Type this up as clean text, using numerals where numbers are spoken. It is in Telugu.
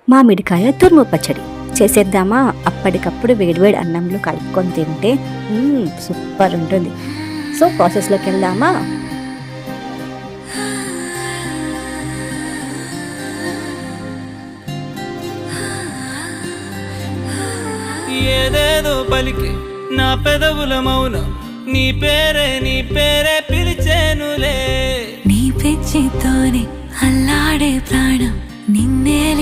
మామిడికాయ తురుము పచ్చడి చేసేద్దామా? అప్పటికప్పుడు వేడివేడి అన్నంలో కలుపుకొని తింటే సూపర్ ఉంటుంది. సో ప్రాసెస్లోకి వెళ్దామా? ఏదేదో పలికి నా పెదవుల మౌనం నీ పేరే పిలిచేనులే. నీ పిచ్చితోనే అల్లాడే ప్రాణం నిన్నే